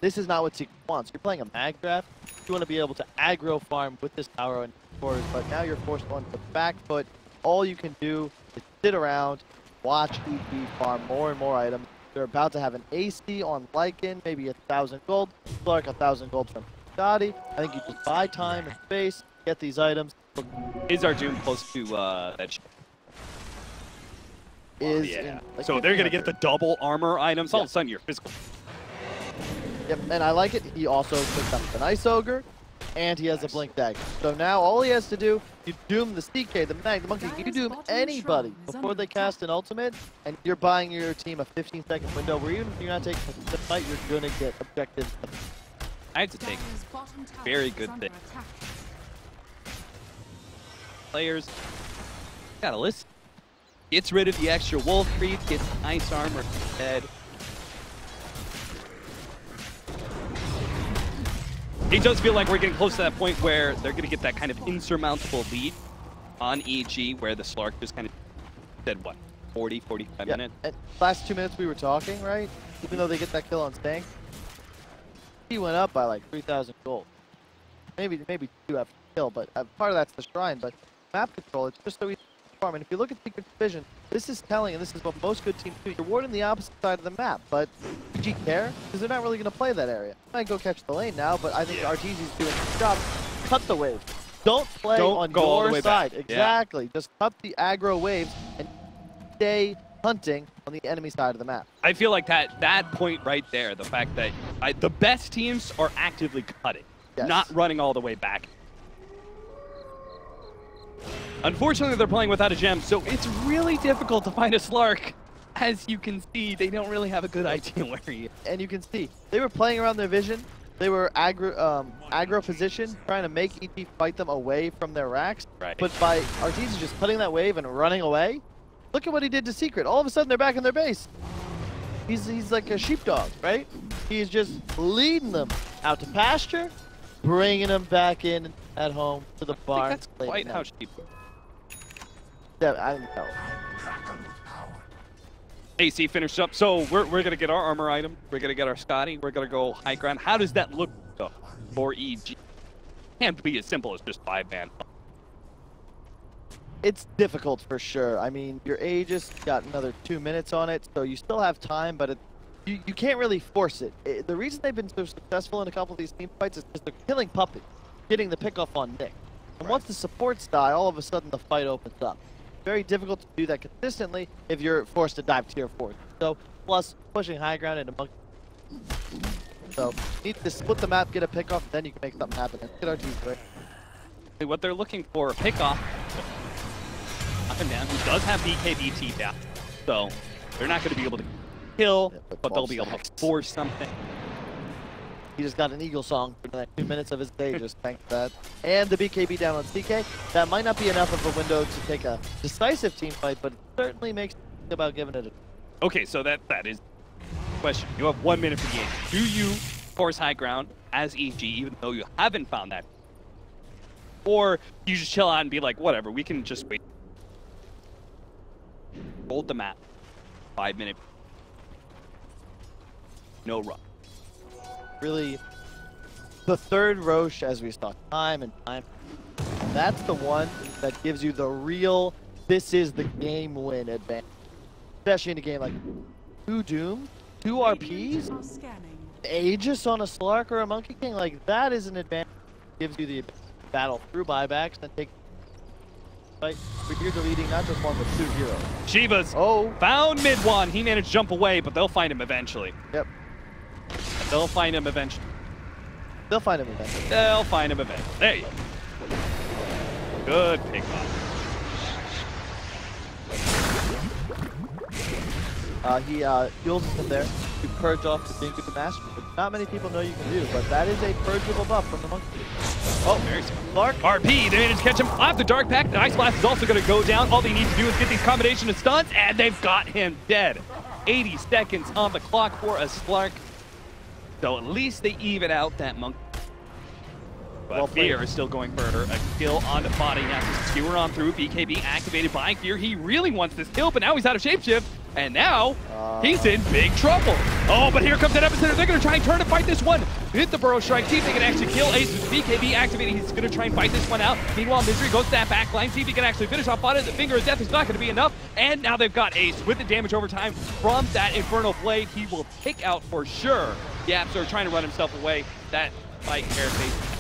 This is not what Secret wants. You're playing a mag draft. You want to be able to aggro farm with this tower and quarters, but now you're forced on the back foot. All you can do is sit around, watch EG farm more and more items. They're about to have an AC on Lycan, maybe 1,000 gold. Clark 1,000 gold from Dottie. I think you just buy time and space, get these items.
Is our Doom close to that ship? So they're gonna get the double armor items. All of a sudden, you're physical.
Yep, and I like it. He also picked up an Ice Ogre, and he has a Blink Dagger. So now all he has to do, you doom the CK, the Mag, the Monkey, you doom anybody before they cast an ultimate, and you're buying your team a 15-second window where even if you're not taking the fight, you're gonna get objectives.
I have to take very good thing. Players gotta listen. Gets rid of the extra wolf creep, gets nice armor instead. It does feel like we're getting close to that point where they're going to get that kind of insurmountable lead on EG, where the Slark just kind of said, what, 40, 45 minutes?
And last 2 minutes we were talking, right? Even though they get that kill on Stank, he went up by like 3,000 gold. Maybe 2 after the kill, but part of that's the shrine, but map control, it's just so easy to farm. And if you look at Secret Division, this is telling, and this is what most good teams do. You're warding the opposite side of the map, but EG care, because they're not really going to play that area. Might go catch the lane now, but I think Arteezy's doing a good job. Cut the wave. Don't play on your side. Exactly. Yeah. Just cut the aggro waves and stay hunting on the enemy side of the map.
I feel like that point right there, the fact that the best teams are actively cutting, not running all the way back. Unfortunately, they're playing without a gem, so it's really difficult to find a Slark. As you can see, they don't really have a good idea where he is.
And you can see, they were playing around their vision. They were aggro position, trying to make ET fight them away from their racks.
Right.
But by Arteezy just cutting that wave and running away, look at what he did to Secret. All of a sudden, they're back in their base. He's like a sheepdog, right? He's just leading them out to pasture, bringing them back in at home to the barn.
That's quite how sheep.
Yeah, I know.
AC finished up, so we're gonna get our armor item, we're gonna get our Scotty, we're gonna go high ground. How does that look though for EG? Can't be as simple as just 5-man.
It's difficult for sure. I mean, your Aegis got another 2 minutes on it, so you still have time, but you can't really force it. The reason they've been so successful in a couple of these team fights is because they're killing Puppey, getting the pick off on Nick. And once the supports die, all of a sudden the fight opens up. Very difficult to do that consistently if you're forced to dive tier 4. So, plus pushing high ground into monkey. So, need to split the map, get a pick off, then you can make something happen. And get our team quick.
What they're looking for, a pick off. Up and down, who does have BKB down. So, they're not going to be able to kill, but they'll be able to force something.
He just got an Eagle song for the next 2 minutes of his day, just thanks to that. And the BKB down on CK. That might not be enough of a window to take a decisive team fight, but it certainly makes you think about giving it a...
Okay, so that is the question. You have 1 minute for the game. Do you force high ground as EG, even though you haven't found that? Or you just chill out and be like, whatever, we can just wait. Hold the map. 5 minute. No run.
Really, the third Roche, as we saw time and time, that's the one that gives you the real, this is the game win advantage. Especially in a game like 2 Doom, 2 RPs, Aegis on a Slark or a Monkey King, like that is an advantage. Gives you the battle through buybacks and take fight. But you're deleting not just 1 but 2 heroes.
Shivas found mid one. He managed to jump away, but they'll find him eventually.
Yep.
They'll find him eventually.
They'll find him eventually.
They'll find him eventually. There you go. Good pick off.
He heals him there to purge off the Dingu Master, which not many people know you can do, but that is a purgeable buff from the Monkey.
Oh, very smart. RP, they managed to catch him off the Dark Pack. The Ice Blast is also going to go down. All they need to do is get these combination of stuns, and they've got him dead. 80 seconds on the clock for a Slark. So at least they even out that Monkey. But well, Fear is still going for a kill on the body. Now skewer on through. BKB activated by Fear. He really wants this kill, but now he's out of shapeshift. And now he's in big trouble. Oh, but here comes that epicenter. They're going to try and turn to fight this one. Hit the Burrow Strike. See if they can actually kill Ace with BKB activating. He's going to try and fight this one out. Meanwhile, Misery goes to that back line. See if he can actually finish off on it. The Finger of Death is not going to be enough. And now they've got Ace with the damage over time from that Infernal Blade. He will take out for sure. YapzOr trying to run himself away. That fight Airface.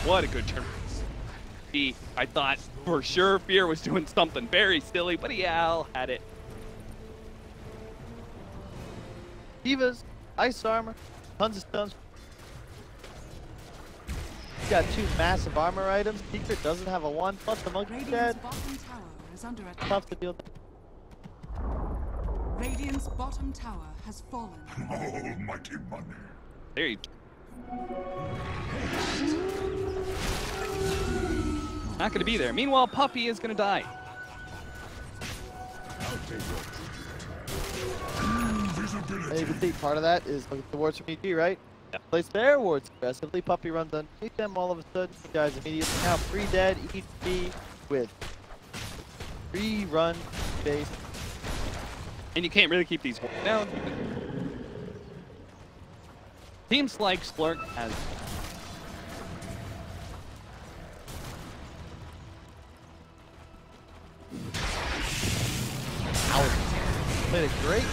What a good turn. I thought for sure Fear was doing something very silly, but he had it.
Divas, ice armor, tons of stuns. He's got 2 massive armor items. Secret doesn't have a 1, plus the Monkey's dead. Tough to deal with.
Radiant's bottom tower has fallen.
Almighty money.
There you go. Not going to be there. Meanwhile, Puppey is going to die.
And you can see part of that is the wards from EG, right? Yeah. Place their wards aggressively. Puppey runs underneath them. All of a sudden, you guys immediately now 3 dead. EG with 3 run base.
And you can't really keep these down. Teams like Slark has.
Played it great.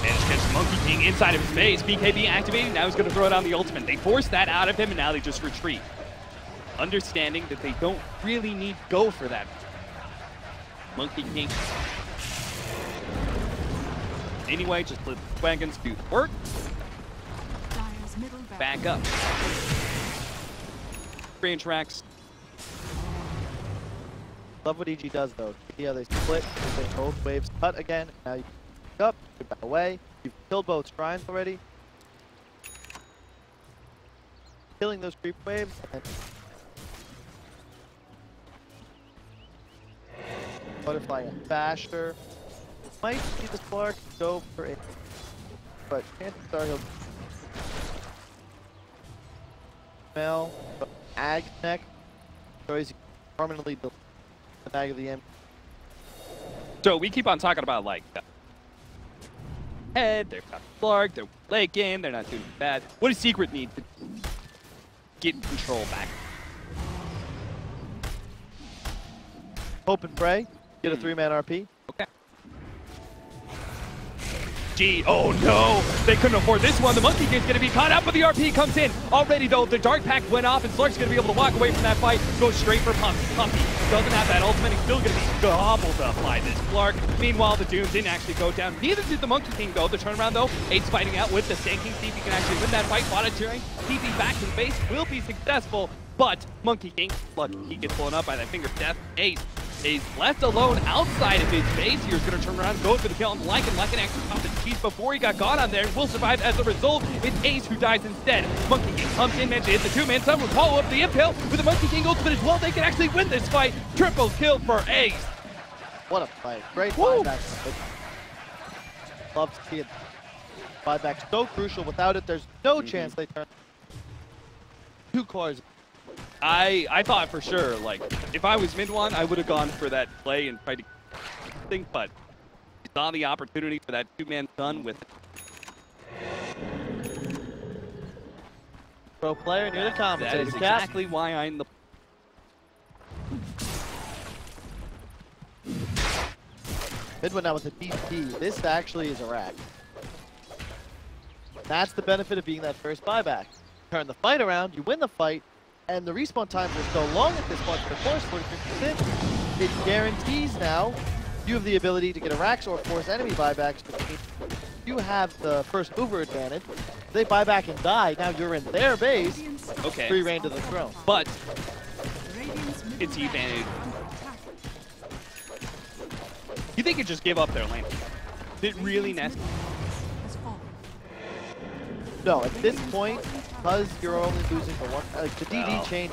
Managed to catch Monkey King inside of his base. BKB activated. Now he's going to throw down the ultimate. They forced that out of him, and now they just retreat. Understanding that they don't really need to go for that. Monkey King anyway. Just let the wagons do the work.
Dire's middle
Back up. Range racks.
Love what EG does though. Yeah, they split, they take both waves, cut again. Now you pick up, get back away. You've killed both shrines already. Killing those creep waves. And Butterfly and Basher. Might see the Spark go for it, but chances are he'll smell Ag neck. So he's permanently the bag of the end.
So we keep on talking about like head, they've got Clark, they're late game, they're not doing bad. What does Secret need to get control back?
Hope and pray. Get a 3-man RP.
Okay. Gee, oh no! They couldn't afford this one. The Monkey King's gonna be caught up, but the RP comes in. Already though, the Dark Pact went off, and Slark's gonna be able to walk away from that fight. Go straight for Puppey. Puppey doesn't have that ultimate. He's still gonna be gobbled up by this Slark. Meanwhile, the Doom didn't actually go down. Neither did the Monkey King though. The turnaround though, Ace fighting out with the Sand King. See if he can actually win that fight. FATA cheering. TP back to the base will be successful, but Monkey King, look, he gets blown up by that Finger of Death. Ace left alone outside of his base. He's going to turn around, go for the kill on Lycan. Lycan actually popped the cheese before he got on there and will survive as a result. It's Ace who dies instead. Monkey King comes in, managed to hit the 2-man. Some will follow up the impale with the Monkey King ultimate as well. They can actually win this fight. Triple kill for Ace.
What a fight. Great buyback. Love to see it. Buyback so crucial. Without it, there's no chance they turn 2 cores.
I thought for sure, like, if I was mid one, I would have gone for that play and tried to think, but he saw the opportunity for that 2-man stun with
Pro player near the commentator.
That is exactly why I'm the...
Mid one now with a DP. This actually is a rack. That's the benefit of being that first buyback. Turn the fight around, you win the fight, and the respawn times are so long at this point, of course, 43%, it guarantees now you have the ability to get a Rax or force enemy buybacks, which means you have the first mover advantage. If they buy back and die, now you're in their base,
okay.
Free reign to the throne.
But it's the advantage. You think it just gave up their lane? Is it really necessary?
No, at this point, because you're only losing the one, the DD change,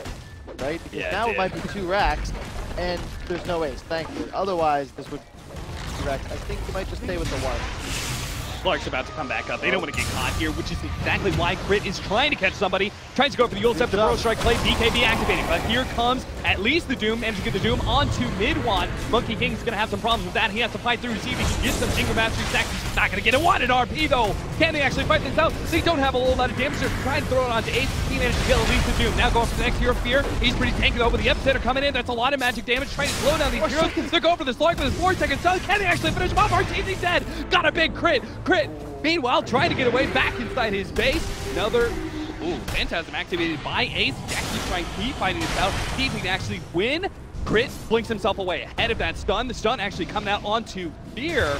right? Because now it might be 2 racks, and there's no ace, thankfully. Otherwise, this would be 2 racks. I think you might just stay with the 1.
Clark's about to come back up. They don't want to get caught here, which is exactly why Crit is trying to catch somebody. Tries to go for the ult step, the Throw Strike play, BKB activating. But here comes at least the Doom, managed to get the Doom onto mid-1. Monkey King's going to have some problems with that. He has to fight through to see if he can get some Synchro Mastery stacks. He's not going to get a 1 in RP though. Can they actually fight this out? They don't have a whole lot of damage. They're trying to throw it onto Ace. He managed to kill at least the Doom. Now going for the next Hero of Fear. He's pretty tanky though, with the Epicenter coming in. That's a lot of magic damage. Trying to slow down these heroes. They're going for the Slug with his 4-second stun. Can they actually finish him off? RTZ dead. Got a big crit. Meanwhile, trying to get away back inside his base. Another Phantasm activated by Ace. He's actually trying to keep fighting this out. See if he can actually win. Crit blinks himself away ahead of that stun. The stun actually coming out onto Fear.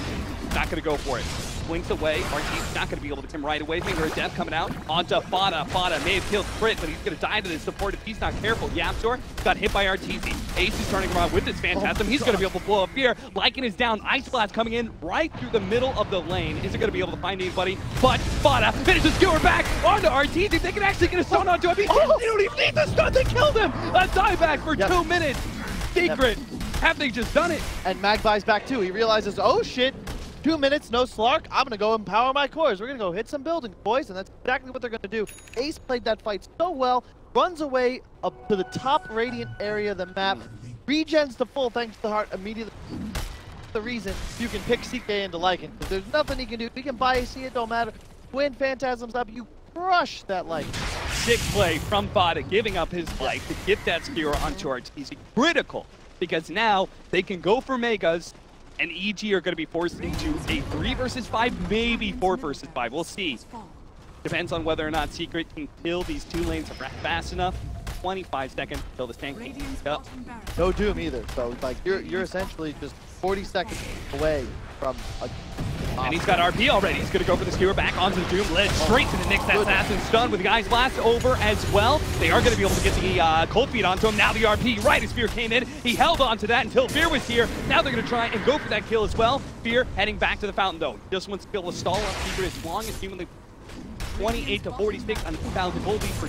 Not going to go for it. Blinks away. RT's not going to be able to hit him right away. Finger of Death coming out onto FATA. FATA may have killed Crit, but he's going to die to this support if he's not careful. YapzOr got hit by RTZ. Ace is turning around with this Phantasm. He's going to be able to blow up Fear. Lycan is down. Ice Blast coming in right through the middle of the lane. Isn't going to be able to find anybody, but FATA finishes Skewer back onto RTZ. They can actually get a stun onto him. They don't even need the stun. They killed him. A dieback for 2 minutes. Secret. Have they just done it?
And Magpie's back too. He realizes, oh shit. 2 minutes, no Slark. I'm going to go empower my cores. We're going to go hit some buildings, boys, and that's exactly what they're going to do. Ace played that fight so well, runs away up to the top Radiant area of the map, regens to full thanks to the heart immediately. The reason you can pick CK into Lycan, because there's nothing he can do. He can buy AC, it don't matter. When Phantasm's up, you crush that Lycan.
Sick play from FATA, giving up his life to get that skewer onto RTZ. Critical, because now they can go for Megas, and EG are going to be forced into a 3 versus 5, maybe 4 versus 5. We'll see. Depends on whether or not Secret can kill these 2 lanes fast enough. 25 seconds until the tank can up.
No Doom either, so like you're essentially just 40 seconds away from a
And he's got RP already. He's going to go for the skewer back onto the Doom, led straight to the Nyx Assassin stun with the Guy's Blast over as well. They are going to be able to get the cold feet onto him. Now the RP right as Fear came in. He held on to that until Fear was here. Now they're going to try and go for that kill as well. Fear heading back to the fountain though. He just wants to be able to stall up Secret as long as humanly 28 to 46 on 2,000 gold lead for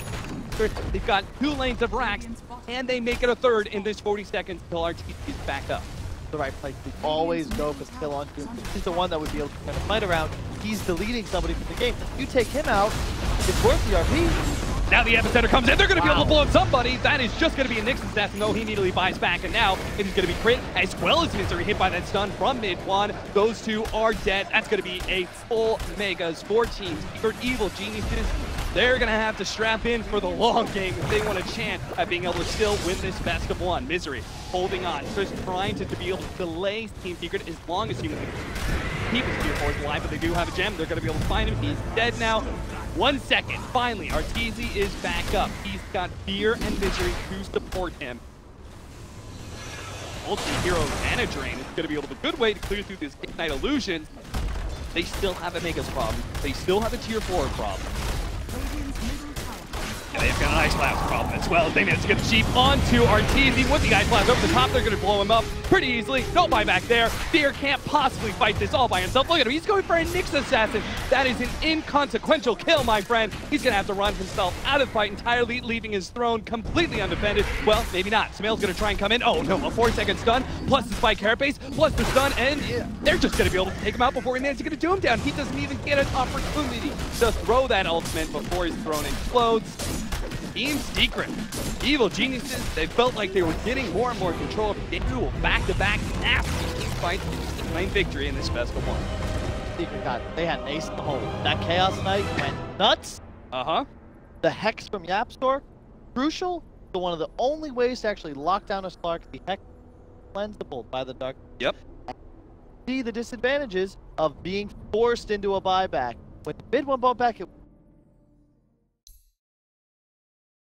They've got 2 lanes of racks, and they make it a third in this 40 seconds until RT is back up.
The right place to always go for the kill on Doom. He's the one that would be able to kind of fight around. He's deleting somebody from the game. You take him out, it's worth the RP.
Now the epicenter comes in. They're going to be able to blow up somebody. That is just going to be a Nyx Assassin, though. He immediately buys back, and now it is going to be Crit as well as Misery hit by that stun from mid-one. Those two are dead. That's going to be a full Megas for teams. For Evil Geniuses, they're going to have to strap in for the long game if they want a chance at being able to still win this best of one. Misery holding on, just trying to be able to delay Team Secret as long as humanly keep his Spear Force alive, but they do have a gem. They're going to be able to find him. He's dead now. 1 second. Finally, Arteezy is back up. He's got Fear and Misery to support him. Multi-hero mana drain is going to be able to good way to clear through this Ignite Illusion. They still have a Megas problem. They still have a tier 4 problem. And they've got an Ice Blast problem as well. They managed to get the Sheep onto Arteezy. With the Ice Blast over the top, they're going to blow him up pretty easily. No buyback there. Fear can't possibly fight this all by himself. Look at him. He's going for a Nyx Assassin. That is an inconsequential kill, my friend. He's going to have to run himself out of the fight entirely, leaving his throne completely undefended. Well, maybe not. Smail's going to try and come in. Oh, no. A 4-second stun, plus the Spike Carapace, plus the stun, and they're just going to be able to take him out before he manages to get a Doom down. He doesn't even get an opportunity to throw that ultimate before his throne explodes. Team Secret, Evil Geniuses, they felt like they were getting more and more control of the game. Back-to-back nasty fights to claim victory in this best of one.
Secret got, they had an ace in the hole. That Chaos Knight went nuts. The Hex from YapzOr, crucial. So one of the only ways to actually lock down a Slark, the Hex cleansable by the Dark.
Yep.
See the disadvantages of being forced into a buyback. When the mid one bought back, it